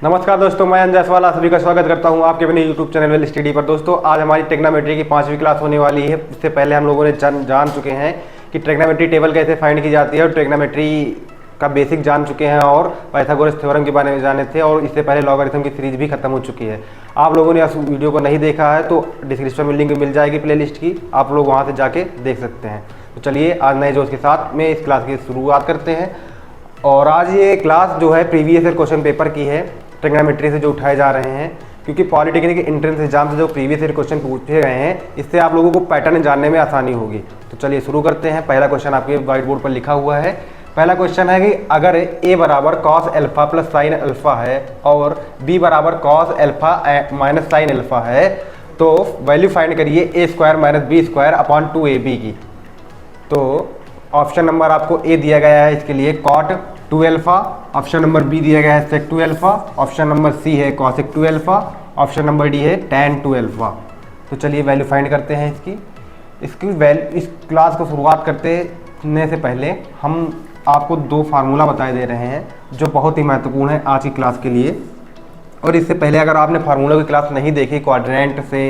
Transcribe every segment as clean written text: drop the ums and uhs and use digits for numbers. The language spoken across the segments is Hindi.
नमस्कार दोस्तों, मैं अंजय जायसवाल आप सभी का स्वागत करता हूं आपके अपने YouTube चैनल वेल स्टडी पर। दोस्तों आज हमारी ट्रिग्नोमेट्री की 5वीं क्लास होने वाली है। इससे पहले हम लोगों ने जान चुके हैं कि ट्रिग्नोमेट्री टेबल कैसे फाइंड की जाती है और ट्रिग्नोमेट्री का बेसिक जान चुके हैं और पाइथागोरस थ्योरम के बारे में जाने थे, और इससे पहले लॉगरिथम की सीरीज भी खत्म हो चुकी है। आप लोगों ने इस वीडियो को नहीं देखा है तो डिस्क्रिप्शन में लिंक मिल जाएगी प्लेलिस्ट की, आप लोग वहाँ से जाके देख सकते हैं। तो चलिए आज नए जोश के साथ में इस क्लास की शुरुआत करते हैं। और आज ये क्लास जो है प्रीवियस ईयर क्वेश्चन पेपर की है, ट्रिग्नोमेट्री से जो उठाए जा रहे हैं, क्योंकि पॉलिटेक्निक एंट्रेंस एग्जाम से जो प्रीवियस ईयर क्वेश्चन पूछे गए हैं इससे आप लोगों को पैटर्न जानने में आसानी होगी। तो चलिए शुरू करते हैं। पहला क्वेश्चन आपके व्हाइट बोर्ड पर लिखा हुआ है। पहला क्वेश्चन है कि अगर a बराबर cos alpha plus sine alpha है और b बराबर cos alpha minus sine alpha है तो वैल्यू फाइंड करिए a square minus b square upon 2ab की। तो ऑप्शन नंबर आपको a दिया गया है, इसके लिए cot 2 alpha, option number B दिया गया है sec 2 alpha, option number C है cosec 2 alpha, option number D है tan 2 अल्फा। तो चलिए वैल्यू फाइंड करते हैं इसकी वैल्यू। इस क्लास को शुरुआत करने से पहले हम आपको दो फार्मूला बताए दे रहे हैं जो बहुत ही महत्वपूर्ण है आज की क्लास के लिए। और इससे पहले अगर आपने फार्मूला की क्लास नहीं देखी क्वाड्रेंट से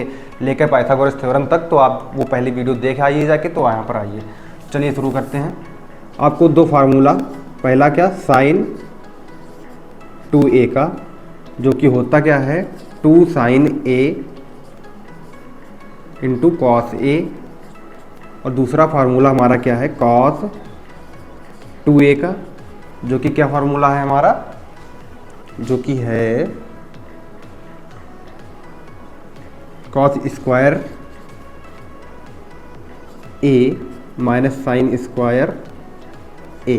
लेकर पाइथागोरस थ्योरम तक, तो आप वो पहली वीडियो देख आइए जाके, तो यहाँ पर आइए। चलिए शुरू करते हैं। आपको दो फार्मूला, पहला क्या साइन 2a का, जो कि होता क्या है 2 sine a into cos a, और दूसरा फार्मूला हमारा क्या है कॉस 2a का, जो कि क्या फार्मूला है हमारा, जो कि है cos square a minus sine square a।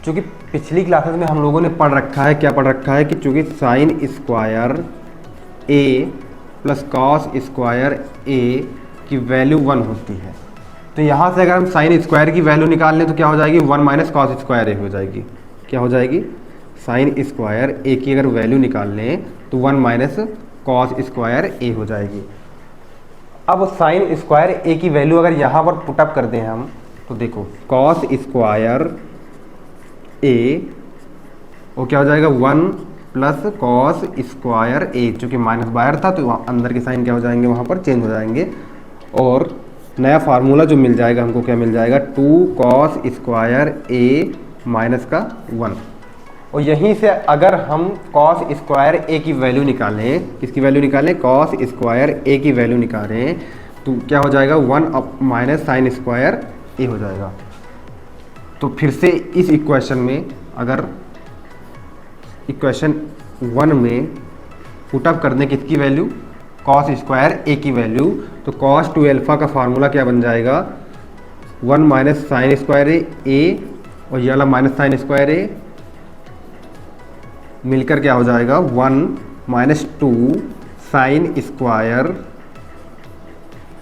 चूँकि पिछली क्लासेस में हम लोगों ने पढ़ रखा है, क्या पढ़ रखा है कि चूँकि sine square a plus cos square a की वैल्यू 1 होती है, तो यहाँ से अगर हम साइन स्क्वायर की वैल्यू निकाल लें तो क्या हो जाएगी 1 माइनस कॉस स्क्वायर a हो जाएगी। क्या हो जाएगी साइन स्क्वायर a की अगर वैल्यू निकाल लें तो 1 माइनस कॉस स्क्वायर a हो जाएगी। अब साइन स्क्वायर a की वैल्यू अगर यहाँ पर पुटअप कर दें हम, तो देखो कॉस स्क्वायर a वो क्या हो जाएगा 1 प्लस कॉस स्क्वायर a, चूँकि माइनस बाहर था तो अंदर के साइन क्या हो जाएंगे, वहाँ पर चेंज हो जाएंगे। और नया फार्मूला जो मिल जाएगा हमको, क्या मिल जाएगा 2 कॉस स्क्वायर a माइनस का 1। और यहीं से अगर हम कॉस स्क्वायर a की वैल्यू निकालें, किसकी वैल्यू निकालें, कॉस स्क्वायर a की वैल्यू निकालें, तो क्या हो जाएगा 1 माइनस साइन स्क्वायर a हो जाएगा। तो फिर से इस इक्वेशन में अगर इक्वेशन 1 में पुटअप कर दें किसकी वैल्यू, कॉस स्क्वायर a की वैल्यू, तो कॉस 2 अल्फा का फार्मूला क्या बन जाएगा 1 माइनस साइन स्क्वायर a और ये वाला माइनस साइन स्क्वायर a मिलकर क्या हो जाएगा 1 माइनस 2 साइन स्क्वायर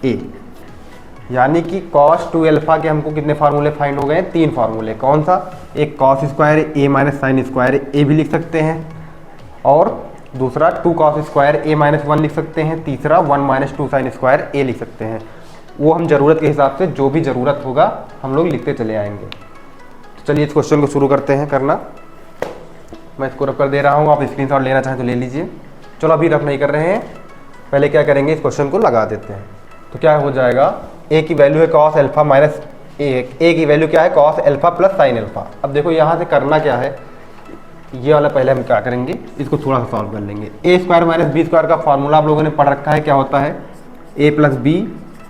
a। यानी कि कॉस 2 अल्फा के हमको कितने फार्मूले फाइंड हो गए, 3 फार्मूले। कौन सा, एक cos square a minus sine square a भी लिख सकते हैं, और दूसरा 2 कॉस स्क्वायर a माइनस 1 लिख सकते हैं, तीसरा 1 माइनस 2 साइन स्क्वायर a लिख सकते हैं। वो हम ज़रूरत के हिसाब से जो भी ज़रूरत होगा हम लोग लिखते चले आएंगे। तो चलिए इस क्वेश्चन को शुरू करते हैं करना। मैं इसको रफ कर दे रहा हूँ, आप स्क्रीनशॉट लेना चाहें तो ले लीजिए। चलो अभी रफ नहीं कर रहे हैं, पहले क्या करेंगे इस क्वेश्चन को लगा देते हैं। तो क्या हो जाएगा, a की वैल्यू है कॉस अल्फा माइनस a की वैल्यू क्या है cos alpha plus sine alpha. अब देखो यहाँ से करना क्या है, ये वाला पहले हम क्या करेंगे, इसको थोड़ा सा सॉल्व कर लेंगे। a square minus b square का फार्मूला आप लोगों ने पढ़ रखा है, क्या होता है a प्लस बी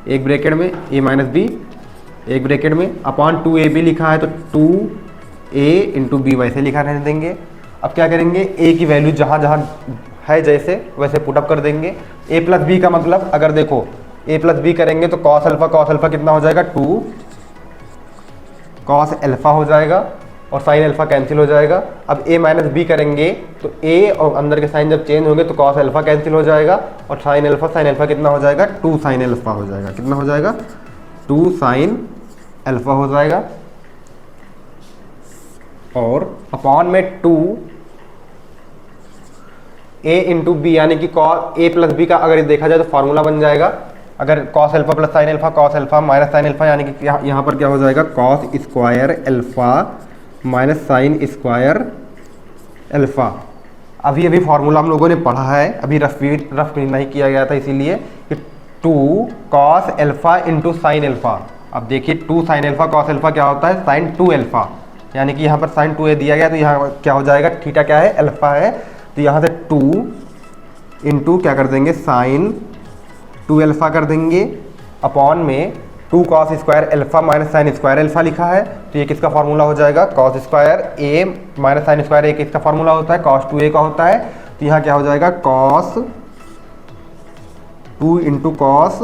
एक ब्रैकेट में a माइनस बी एक ब्रैकेट में अपॉन 2ab लिखा है, तो 2a इंटू बी वैसे लिखा रहने देंगे। अब क्या करेंगे, a की वैल्यू जहाँ जहाँ है जैसे वैसे पुटअप कर देंगे। a प्लस बी का मतलब अगर देखो a प्लस बी करेंगे तो कॉस अल्फा कितना हो जाएगा 2 कॉस अल्फा हो जाएगा, और साइन अल्फा कैंसिल हो जाएगा। अब a माइनस बी करेंगे तो a और अंदर के साइन जब चेंज होंगे तो कॉस अल्फा कैंसिल हो जाएगा, और साइन अल्फा कितना हो जाएगा 2 साइन अल्फा हो जाएगा। कितना हो जाएगा 2 साइन अल्फा हो जाएगा, और अपॉन में 2 a इंटू बी, यानी कि कॉस a प्लस बी का अगर देखा जाए तो फार्मूला बन जाएगा, अगर cos alpha plus sine alpha cos alpha minus sine alpha, यानी कि यहाँ पर क्या हो जाएगा cos square alpha minus sine square alpha. अभी अभी फॉर्मूला हम लोगों ने पढ़ा है, अभी रफ नहीं किया गया था, इसीलिए कि 2 cos alpha into sine alpha. अब देखिए 2 sin अल्फा cos अल्फा क्या होता है, sin 2 अल्फा, यानी कि यहाँ पर sin 2a दिया गया, तो यहाँ क्या हो जाएगा, थीटा क्या है, अल्फा है, तो यहाँ से 2 इंटू क्या कर देंगे, sin 2 अल्फा कर देंगे, अपॉन में 2 cos square alpha minus sine square alpha लिखा है, तो ये किसका फार्मूला हो जाएगा, cos square a minus sine square a किसका फार्मूला होता है, cos 2a का होता है, तो यहाँ क्या हो जाएगा, cos 2 इंटू cos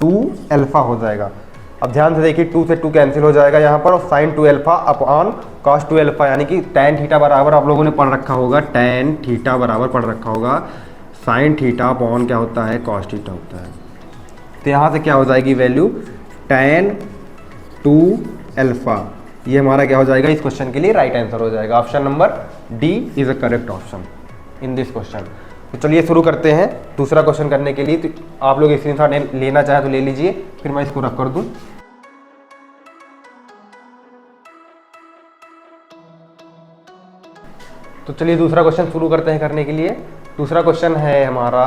2 अल्फा हो जाएगा। अब ध्यान से देखिए 2 से 2 कैंसिल हो जाएगा यहाँ पर, और sin 2 alpha upon cos 2 alpha, यानी कि tan थीटा बराबर आप लोगों ने पढ़ रखा होगा, tan थीटा बराबर पढ़ रखा होगा sin थीटा अपॉन क्या होता है, cos थीटा होता है। तो यहाँ से क्या हो जाएगी वैल्यू, tan 2 अल्फा, ये हमारा क्या हो जाएगा, इस क्वेश्चन के लिए राइट आंसर हो जाएगा। Option number D is a correct option in this question. तो चलिए शुरू करते हैं दूसरा क्वेश्चन करने के लिए। तो आप लोग स्क्रीनशॉट लेना चाहे तो ले लीजिए, फिर मैं इसको रख कर दूं। तो चलिए दूसरा क्वेश्चन शुरू करते हैं करने के लिए। दूसरा क्वेश्चन है हमारा,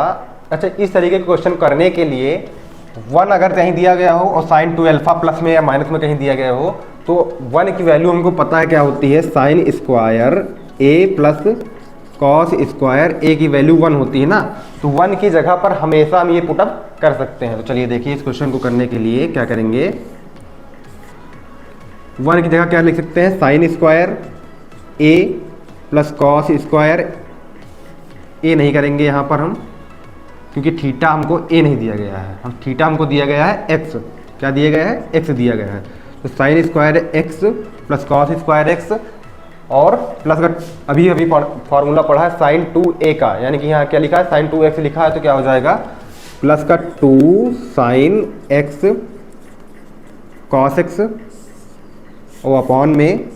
अच्छा इस तरीके के क्वेश्चन करने के लिए 1 अगर कहीं दिया गया हो और sin 2 अल्फा प्लस में या माइनस में कहीं दिया गया हो, तो 1 की वैल्यू हमको पता है क्या होती है, sin square a plus cos square a की वैल्यू 1 होती है ना, तो 1 की जगह पर हमेशा हम ये पुटअप कर सकते हैं। तो चलिए देखिए इस क्वेश्चन को करने के लिए क्या करेंगे, 1 की जगह क्या लिख सकते हैं, sin square a plus cos square a नहीं करेंगे यहाँ पर हम, क्योंकि थीटा हमको a नहीं दिया गया है, हम थीटा हमको दिया गया है x, क्या दिया गया है, x दिया गया है। तो sine square x plus cos square x, और प्लस का अभी अभी फॉर्मूला पढ़ा है साइन 2a का, यानी कि यहाँ क्या लिखा है, साइन 2x लिखा है, तो क्या हो जाएगा प्लस का 2 साइन x कॉस x, और अपॉन में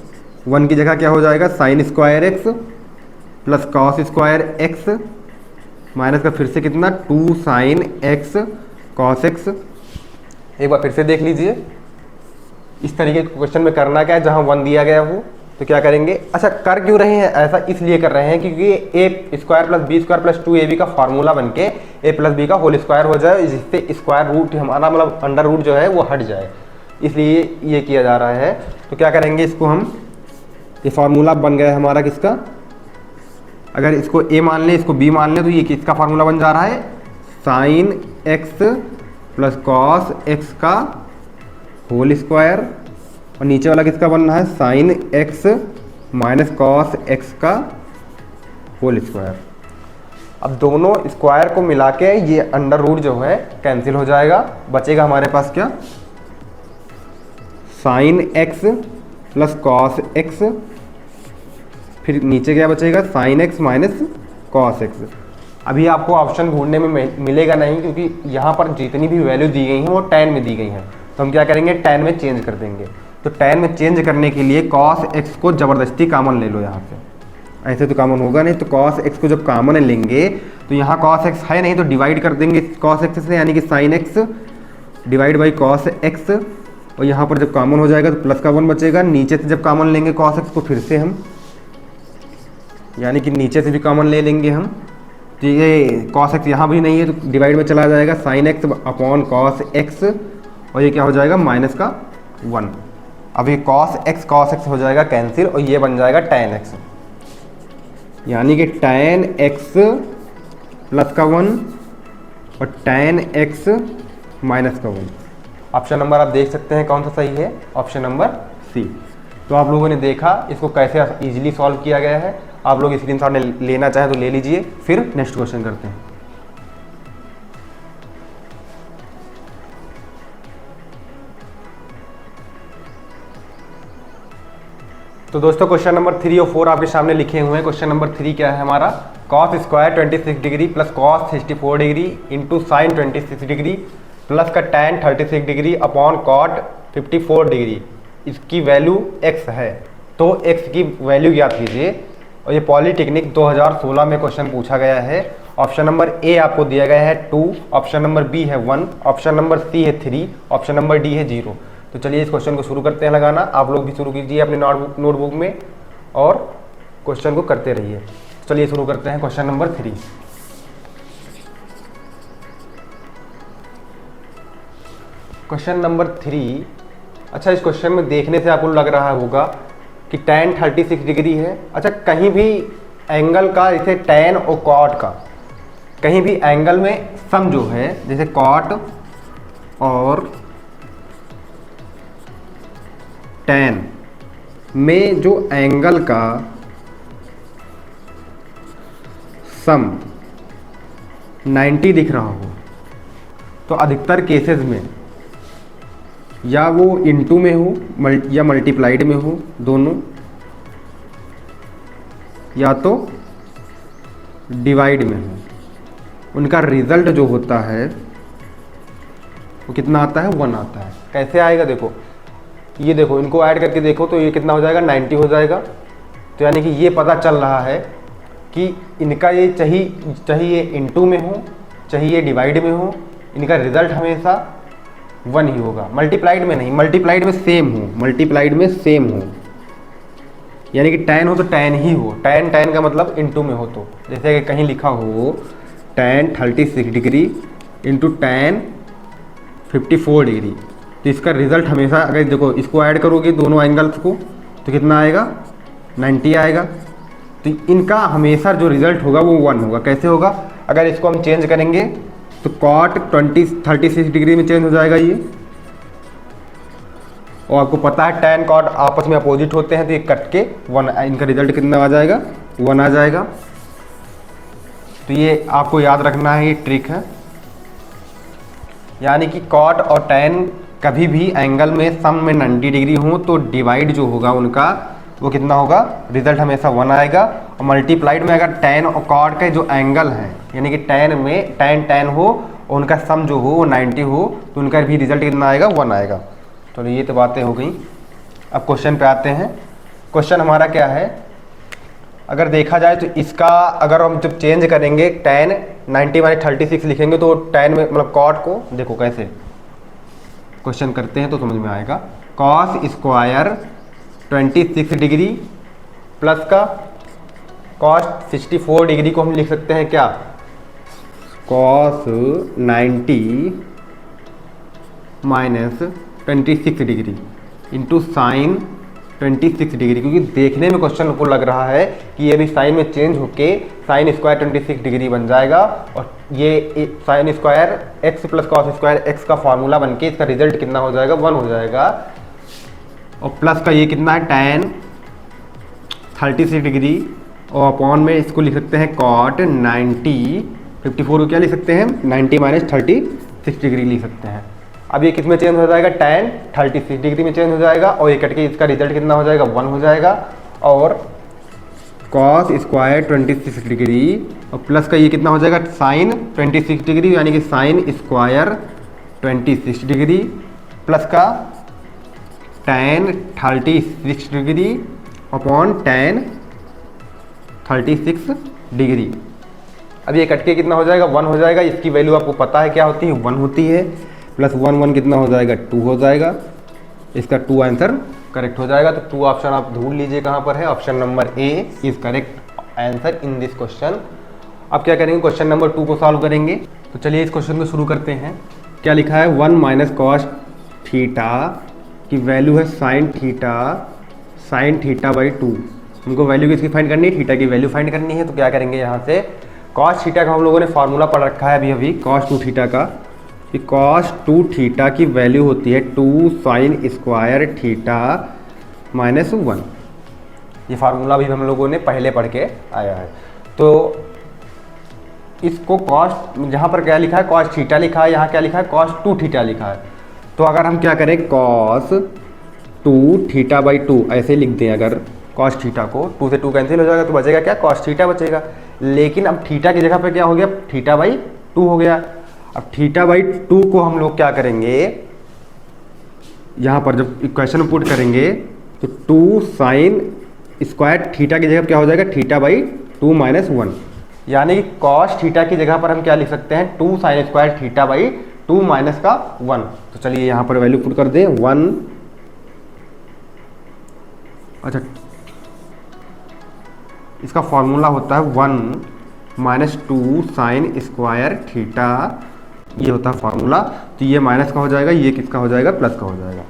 1 की जगह क्या हो जाएगा, sine square x plus cos square x, minus का फिर से कितना 2 साइन x कॉस x। एक बार फिर से देख लीजिए, इस तरीके के क्वेश्चन में करना क्या है, जहां 1 दिया गया हो तो क्या करेंगे, अच्छा कर क्यों रहे हैं ऐसा, इसलिए कर रहे हैं क्योंकि a square plus b square plus 2ab का फार्मूला बनके a प्लस बी का होल स्क्वायर हो जाए, जिससे स्क्वायर रूट हमारा मतलब अंडर रूट जो है वो हट जाए, इसलिए ये किया जा रहा है। तो क्या करेंगे, इसको हम, ये फार्मूला बन गया हमारा किसका, अगर इसको a मान लें इसको b मान लें, तो ये किसका फार्मूला बन जा रहा है, sine x plus cos x का होल स्क्वायर, और नीचे वाला किसका बन रहा है, sine x minus cos x का होल स्क्वायर। अब दोनों स्क्वायर को मिला के ये अंडर रूट जो है कैंसिल हो जाएगा, बचेगा हमारे पास क्या, sine x plus cos x, फिर नीचे क्या बचेगा, sine x minus cos x। अभी आपको ऑप्शन ढूंढने में मिलेगा नहीं, क्योंकि यहाँ पर जितनी भी वैल्यू दी गई हैं वो tan में दी गई हैं, तो हम क्या करेंगे, tan में चेंज कर देंगे। तो tan में चेंज करने के लिए cos x को ज़बरदस्ती कॉमन ले लो यहाँ से, ऐसे तो कॉमन होगा नहीं, तो cos x को जब कॉमन लेंगे तो यहाँ cos x है नहीं, तो डिवाइड कर देंगे cos x से, यानी कि sin x divide by cos x, और यहाँ पर जब कॉमन हो जाएगा तो प्लस का 1 बचेगा, नीचे से जब कॉमन लेंगे cos x को फिर से हम, यानी कि नीचे से भी कॉमन ले लेंगे हम, तो ये cos x यहाँ भी नहीं है तो डिवाइड में चला जाएगा, sin x upon cos x, और ये क्या हो जाएगा, माइनस का 1। अब ये cos x हो जाएगा कैंसिल, और ये बन जाएगा tan x, यानी कि tan x प्लस का 1 और tan x माइनस का 1। ऑप्शन नंबर आप देख सकते हैं कौन सा सही है, ऑप्शन नंबर सी। तो आप लोगों ने देखा इसको कैसे इजीली सॉल्व किया गया है, आप लोग स्क्रीनशॉट लेना चाहें तो ले लीजिए, फिर नेक्स्ट क्वेश्चन करते हैं। तो दोस्तों क्वेश्चन नंबर 3 और 4 आपके सामने लिखे हुए हैं। क्वेश्चन नंबर 3 क्या है हमारा, cos square 26 degree plus cos 64 degree into sine 26 degree plus का tan 36 degree upon cot 54 degree, इसकी वैल्यू x है, तो x की वैल्यू ज्ञात कीजिए। और ये पॉलीटेक्निक 2016 में क्वेश्चन पूछा गया है। ऑप्शन नंबर ए आपको दिया गया है 2, ऑप्शन नंबर बी है 1, ऑप्शन नंबर सी है 3, ऑप्शन नंबर डी है 0। तो चलिए इस क्वेश्चन को शुरू करते हैं लगाना। आप लोग भी शुरू कीजिए अपने नोटबुक में और क्वेश्चन को करते रहिए। चलिए शुरू करते हैं क्वेश्चन नंबर 3। क्वेश्चन नंबर 3, अच्छा इस क्वेश्चन में देखने से आपको लग रहा होगा कि tan 36 डिग्री है। अच्छा कहीं भी एंगल का, जैसे tan और cot का, कहीं भी एंगल में सम जो है, जैसे cot और tan में जो एंगल का सम 90 दिख रहा हो, तो अधिकतर केसेस में या वो इनटू में हो या मल्टीप्लाइड में हो, दोनों, या तो डिवाइड में हो, उनका रिजल्ट जो होता है वो कितना आता है, 1 आता है। कैसे आएगा, देखो ये देखो, इनको ऐड करके देखो तो ये कितना हो जाएगा, 90 हो जाएगा। तो यानी कि ये पता चल रहा है कि इनका ये चाहिए इनटू में हो, चाहिए डिवाइड में हो, इनका रिजल्ट हमेशा 1 ही होगा। मल्टीप्लाइड में नहीं, मल्टीप्लाइड में सेम हो, मल्टीप्लाइड में सेम हो, यानी कि tan हो तो tan ही हो। tan का मतलब इनटू में हो, तो जैसे कि कहीं लिखा हो tan 36 degree into tan 54 degree, तो इसका रिजल्ट हमेशा, अगर देखो इसको ऐड करोगे दोनों एंगल्स को तो कितना आएगा, 90 आएगा। तो इनका हमेशा जो रिजल्ट होगा वो 1 होगा। कैसे होगा, अगर इसको हम चेंज करेंगे तो cot 36 डिग्री में चेंज हो जाएगा ये, और आपको पता है tan cot आपस में अपोजिट होते हैं, तो ये कट के 1, इनका रिजल्ट कितना आ जाएगा, 1 आ जाएगा। तो ये आपको याद रखना है, ये ट्रिक है। यानी कि cot और tan कभी भी एंगल में सम में 90 डिग्री हो तो डिवाइड जो होगा उनका वो कितना होगा, रिजल्ट हमेशा 1 आएगा। और मल्टीप्लाइड में अगर tan और cot के जो एंगल हैं, यानी कि tan में tan हो और उनका सम जो हो वो 90 हो, तो उनका भी रिजल्ट कितना आएगा, 1 आएगा। तो ये तो बातें हो गई। अब क्वेश्चन पे आते हैं। क्वेश्चन हमारा क्या है, अगर देखा जाए तो इसका अगर हम जब चेंज करेंगे tan 90 माइनस 36 लिखेंगे तो tan में मतलब cot को देखो कैसे क्वेश्चन करते हैं तो समझ में आएगा। cos स्क्वायर 26 डिग्री प्लस का cos 64 डिग्री को हम लिख सकते हैं क्या, cos 90 minus 26 degree into sine 26 degree, क्योंकि देखने में क्वेश्चन को लग रहा है कि ये भी साइन में चेंज होके साइन स्क्वायर 26 डिग्री बन जाएगा, और ये sine square x plus cos square x का फॉर्मूला बनके इसका रिजल्ट कितना हो जाएगा, 1 हो जाएगा। और प्लस का ये कितना है, tan 36 डिग्री, और अपॉन में इसको लिख सकते हैं cot 90 54 को क्या लिख सकते हैं, 90 माइनस 36 डिग्री लिख सकते हैं। अब ये किस में चेंज हो जाएगा, tan 36 डिग्री में चेंज हो जाएगा, और ये कट के इसका रिजल्ट कितना हो जाएगा, 1 हो जाएगा। और cos स्क्वायर 26 डिग्री और प्लस का ये कितना हो जाएगा, साइन 26 डिग्री, यानी कि साइन स्क्वायर 26 डिग्री प्लस का tan 36 degree upon tan 36 degree. अब ये कट के कितना हो जाएगा, 1 हो जाएगा। इसकी वैल्यू आपको पता है क्या होती है, 1 होती है। प्लस 1 कितना हो जाएगा, 2 हो जाएगा। इसका 2 आंसर करेक्ट हो जाएगा। तो 2 ऑप्शन आप ढूंढ लीजिए कहाँ पर है, option number A is correct answer in this question. अब क्या करेंगे, क्वेश्चन नंबर 2 को सॉल्व करेंगे। तो चलिए इस क्वेश्चन को शुरू करते हैं। क्या लिखा है, 1 माइनस कॉस थीटा की वैल्यू है साइन थीटा बाई 2। हमको वैल्यू किसकी फाइंड करनी है, थीटा की वैल्यू फाइंड करनी है। तो क्या करेंगे, यहाँ से कॉस थीटा का हम लोगों ने फार्मूला पढ़ रखा है अभी कॉस 2 थीटा का, कि कॉस 2 थीटा की वैल्यू होती है 2 साइन स्क्वायर थीटा माइनस 1। ये फार्मूला भी हम लोगों ने पहले पढ़ के आया है। तो इसको कॉस, यहाँ पर क्या लिखा है, कॉस थीटा लिखा है, यहाँ क्या लिखा है, कॉस 2 थीटा लिखा है। तो अगर हम क्या करें, कॉस 2 थीटा बाई 2 ऐसे लिख दें। अगर कॉस थीटा को 2 से 2 कैंसिल हो जाएगा तो बचेगा क्या, कॉस थीटा बचेगा। लेकिन अब थीटा की जगह पे क्या हो गया, थीटा बाई 2 हो गया। अब थीटा बाई 2 को हम लोग क्या करेंगे, यहाँ पर जब इक्वेशन पुट करेंगे तो 2 साइन स्क्वायर थीटा की जगह क्या हो जाएगा, थीटा बाई 2 माइनस 1। यानी कि कॉस थीटा की जगह पर हम क्या लिख सकते हैं, 2 sine square theta by 2 minus का 1। तो चलिए यहाँ पर वैल्यू पुट कर दें 1। अच्छा इसका फॉर्मूला होता है 1 माइनस 2 साइन स्क्वायर थीटा, ये होता है फॉर्मूला। तो ये माइनस का हो जाएगा, ये किसका हो जाएगा, प्लस का हो जाएगा।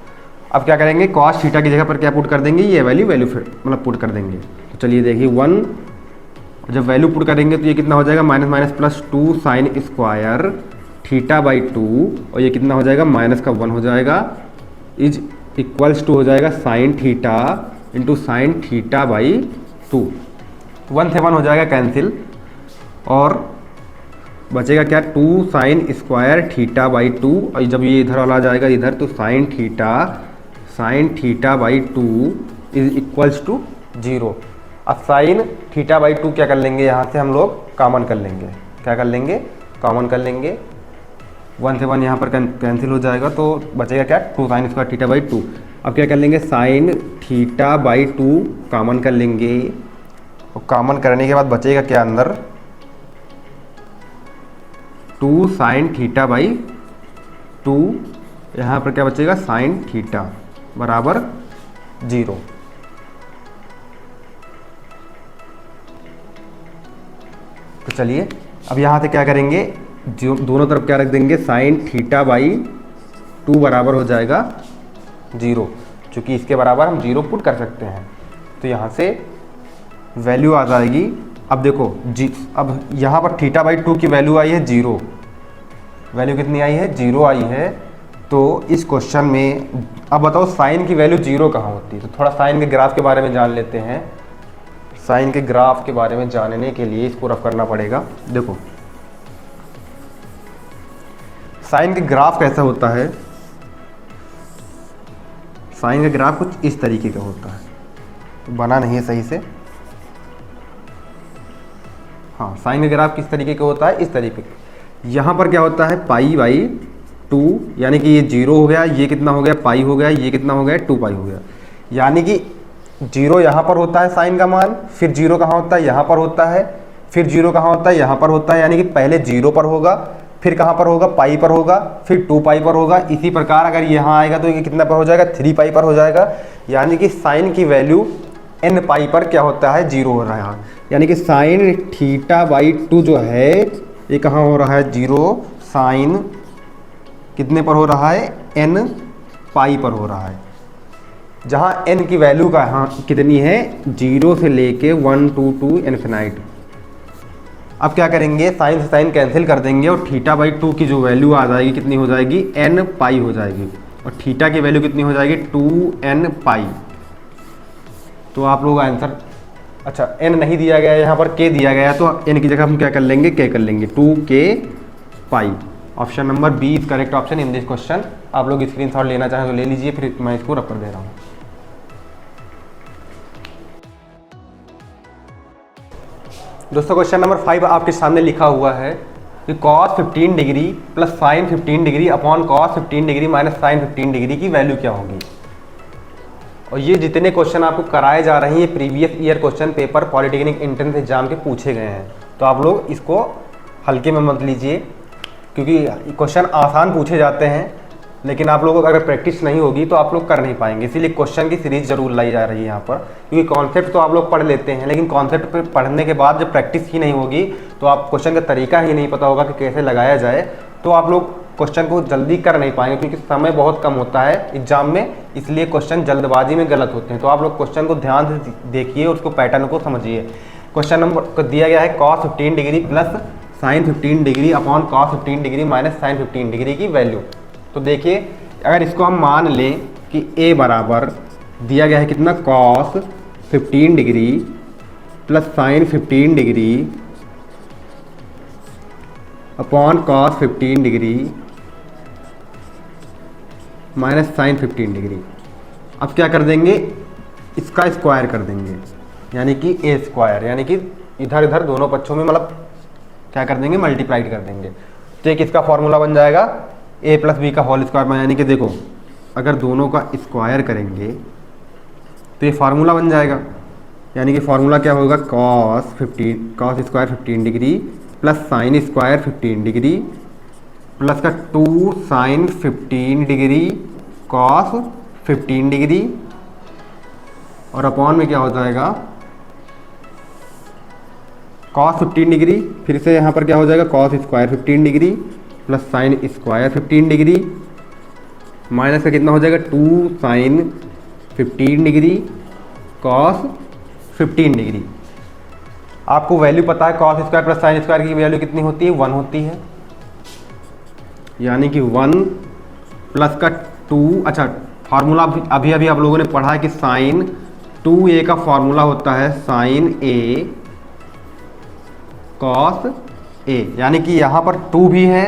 अब क्या करेंगे, कॉस थीटा की जगह पर क्या पुट कर देंगे, ये वैल्यू फिर मतलब पुट कर देंगे। तो चलिए देखिए 1, जब वैल्यू पुट करेंगे तो ये कितना हो जाएगा, minus minus plus 2 sine square theta by 2, और ये कितना हो जाएगा, माइनस का 1 हो जाएगा, इज इक्वल्स टू हो जाएगा sine theta into sine theta by 2। 1 से 1 हो जाएगा कैंसिल, और बचेगा क्या, 2 साइन स्क्वायर थीटा बाई 2, और जब ये इधर वाला आ जाएगा इधर, तो sine theta by 2 is equals to 0। अब साइन थीटा बाई 2 क्या कर लेंगे, यहाँ से हम लोग कॉमन कर लेंगे। क्या कर लेंगे, कॉमन कर लेंगे। 1 से 1 यहाँ पर कैंसिल हो जाएगा, तो बचेगा क्या, 2 साइन स्क्वायर थीटा बाई 2। अब क्या कर लेंगे, साइन थीटा बाई 2 कॉमन कर लेंगे, और कॉमन करने के बाद बचेगा क्या अंदर, 2 साइन थीटा बाई 2, यहाँ पर क्या बचेगा, साइन थीटा बराबर 0। तो चलिए अब यहाँ से क्या करेंगे, जो दोनों तरफ क्या रख देंगे, साइन थीटा बाई 2 बराबर हो जाएगा 0, क्योंकि इसके बराबर हम 0 पुट कर सकते हैं। तो यहाँ से वैल्यू आ जाएगी, अब देखो अब यहाँ पर थीटा बाई 2 की वैल्यू आई है 0, वैल्यू कितनी आई है, 0 आई है। तो इस क्वेश्चन में अब बताओ साइन की वैल्यू 0 कहाँ होती है। तो थोड़ा साइन के ग्राफ के बारे में जान लेते हैं। साइन के ग्राफ के बारे में जानने के लिए इसको रफ करना पड़ेगा। देखो साइन के ग्राफ कैसा होता है, साइन का ग्राफ कुछ इस तरीके का होता है, तो बना नहीं है सही से। हाँ, साइन का ग्राफ किस तरीके का होता है, इस तरीके का। यहाँ पर क्या होता है, पाई बाई 2, यानी कि ये 0 हो गया, ये कितना हो गया, पाई हो गया, ये कितना हो गया, 2 पाई हो गया। यानी कि 0 यहाँ पर होता है साइन का मान, फिर 0 कहाँ होता है, यहाँ पर होता है, फिर 0 कहाँ होता है, यहाँ पर होता है। यानी कि पहले 0 पर होगा, फिर कहाँ पर होगा, पाई पर होगा, फिर 2 पाई पर होगा। इसी प्रकार अगर यहाँ आएगा तो ये कितना पर हो जाएगा, 3 पाई पर हो जाएगा। यानी कि साइन की वैल्यू n पाई पर क्या होता है, 0 हो रहा है। यानी कि साइन थीटा बाई 2 जो है ये कहाँ हो रहा है, 0 साइन कितने पर हो रहा है, n पाई पर हो रहा है। जहाँ n की वैल्यू का यहाँ कितनी है, 0 से लेके 1 2 2 इन्फिनाइट। अब क्या करेंगे, साइन से साइन कैंसिल कर देंगे, और थीटा बाई 2 की जो वैल्यू आ जाएगी कितनी हो जाएगी, n पाई हो जाएगी, और थीटा की वैल्यू कितनी हो जाएगी, 2n पाई। तो आप लोग आंसर, अच्छा n नहीं दिया गया है, यहाँ पर k दिया गया है, तो n की जगह हम क्या कर लेंगे, k कर लेंगे, 2k pi. Option number B is correct option in this question. आप लोग स्क्रीनशॉट लेना चाहें तो ले लीजिए, फिर मैं इसको रख कर दे रहा हूँ। दोस्तों क्वेश्चन नंबर 5 आपके सामने लिखा हुआ है कि cos 15 degree plus sine 15 degree upon cos 15 degree minus sine 15 degree की वैल्यू क्या होगी। और ये जितने क्वेश्चन आपको कराए जा रहे हैं, ये previous year question paper polytechnic entrance exam के पूछे गए हैं। तो आप लोग इसको हल्के में मत लीजिए, क्योंकि क्वेश्चन आसान पूछे जाते हैं, लेकिन आप लोगों को अगर प्रैक्टिस नहीं होगी तो आप लोग कर नहीं पाएंगे। इसीलिए क्वेश्चन की सीरीज जरूर लाई जा रही है यहाँ पर, क्योंकि कॉन्सेप्ट तो आप लोग पढ़ लेते हैं, लेकिन कॉन्सेप्ट पे पढ़ने के बाद जब प्रैक्टिस ही नहीं होगी तो आप क्वेश्चन का तरीका ही नहीं पता होगा कि कैसे लगाया जाए, तो आप लोग क्वेश्चन को जल्दी कर नहीं पाएंगे, क्योंकि समय बहुत कम होता है एग्जाम में, इसलिए क्वेश्चन जल्दबाजी में गलत होते हैं। तो आप लोग क्वेश्चन को ध्यान से देखिए, उसको पैटर्न को समझिए। क्वेश्चन नंबर को दिया गया है cos 15 degree plus sine 15 degree upon cos 15 degree minus sine 15 degree की वैल्यू। तो देखिए अगर इसको हम मान लें कि a बराबर दिया गया है कितना, cos 15 degree plus sine 15 degree upon cos 15 degree minus sine 15 degree. अब क्या कर देंगे, इसका स्क्वायर कर देंगे, यानी कि a स्क्वायर, यानी कि इधर इधर दोनों पक्षों में मतलब क्या कर देंगे, मल्टीप्लाइड कर देंगे। तो एक इसका फॉर्मूला बन जाएगा a प्लस बी का होल स्क्वायर में, यानी कि देखो अगर दोनों का स्क्वायर करेंगे तो ये फार्मूला बन जाएगा। यानी कि फार्मूला क्या होगा, cos square 15 degree plus sine square 15 degree plus का 2 साइन 15 डिग्री cos 15 डिग्री, और अपॉन में क्या हो जाएगा कॉस 15 डिग्री, फिर से यहाँ पर क्या हो जाएगा cos square 15 degree plus sine square 15 degree minus का कितना हो जाएगा 2 साइन 15 डिग्री कॉस 15 डिग्री। आपको वैल्यू पता है cos square plus sine square की वैल्यू कितनी होती है 1 होती है, यानी कि 1 प्लस का 2। अच्छा फार्मूला अभी अभी आप लोगों ने पढ़ा है कि साइन 2a का फार्मूला होता है साइन a कॉस a, यानी कि यहाँ पर 2 भी है,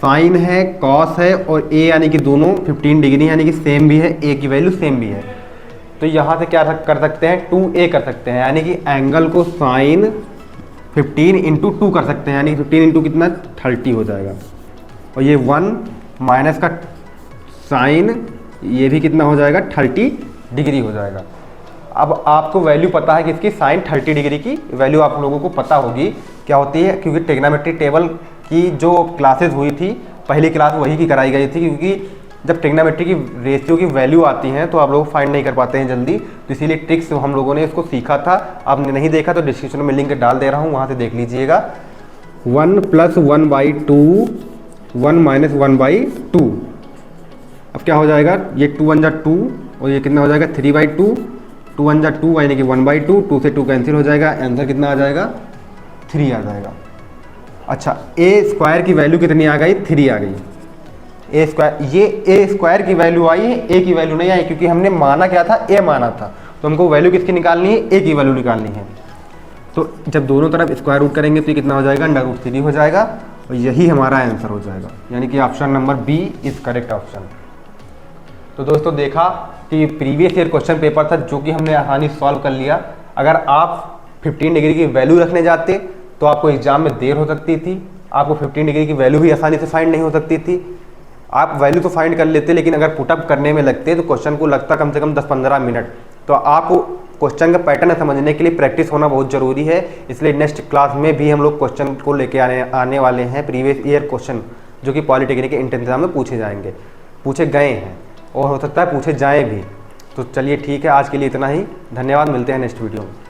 साइन है, कॉस है और a यानी कि दोनों 15 डिग्री यानी कि सेम भी है, a की वैल्यू सेम भी है। तो यहाँ से क्या कर सकते हैं 2a कर सकते हैं, यानी कि एंगल को साइन 15 इंटू 2 कर सकते हैं, यानी कि 15 इंटू कितना 30 हो जाएगा। और ये 1 माइनस का साइन ये भी कितना हो जाएगा 30 डिग्री हो जाएगा। अब आपको वैल्यू पता है कि इसकी साइन 30 डिग्री की वैल्यू आप लोगों को पता होगी क्या होती है, क्योंकि ट्रिग्नोमेट्री टेबल की जो क्लासेस हुई थी पहली क्लास वही की कराई गई थी, क्योंकि जब ट्रिग्नोमेट्री की रेशियो की वैल्यू आती हैं तो आप लोग फाइंड नहीं कर पाते हैं जल्दी, तो इसीलिए ट्रिक्स हम लोगों ने इसको सीखा था। आपने नहीं देखा तो डिस्क्रिप्शन में लिंक डाल दे रहा हूँ, वहाँ से देख लीजिएगा। 1 प्लस 1/2 1 माइनस 1/2, अब क्या हो जाएगा ये 2 1 जा 2 और ये कितना हो जाएगा 3/2, 2 1 जा 2 यानी कि 1/2, 2 से 2 कैंसिल हो जाएगा, आंसर कितना आ जाएगा 3 आ जाएगा। अच्छा ए स्क्वायर की वैल्यू कितनी आ गई 3 आ गई, ए स्क्वायर, ये ए स्क्वायर की वैल्यू आई है, ए की वैल्यू नहीं आई, क्योंकि हमने माना क्या था ए माना था, तो हमको वैल्यू किसकी निकालनी है ए की वैल्यू निकालनी है। तो जब दोनों तरफ स्क्वायर रूट करेंगे तो ये कितना हो जाएगा √3 हो जाएगा और यही हमारा आंसर हो जाएगा, यानी कि option number B is correct option. तो दोस्तों देखा कि प्रीवियस ईयर क्वेश्चन पेपर था जो कि हमने आसानी सॉल्व कर लिया। अगर आप 15 डिग्री की वैल्यू रखने जाते तो आपको एग्जाम में देर हो सकती थी, आपको 15 डिग्री की वैल्यू भी आसानी से फाइंड नहीं हो सकती थी। आप वैल्यू तो फाइंड कर लेते, लेकिन अगर पुटअप करने में लगते तो क्वेश्चन को लगता कम से कम 10-15 मिनट। तो आपको क्वेश्चन का पैटर्न समझने के लिए प्रैक्टिस होना बहुत ज़रूरी है, इसलिए नेक्स्ट क्लास में भी हम लोग क्वेश्चन को लेके आने वाले हैं प्रीवियस ईयर क्वेश्चन, जो कि पॉलिटेक्निक के इंट्रेंस एग्जाम में पूछे जाएंगे, पूछे गए हैं और हो सकता है पूछे जाएँ भी। तो चलिए ठीक है, आज के लिए इतना ही, धन्यवाद, मिलते हैं नेक्स्ट वीडियो में।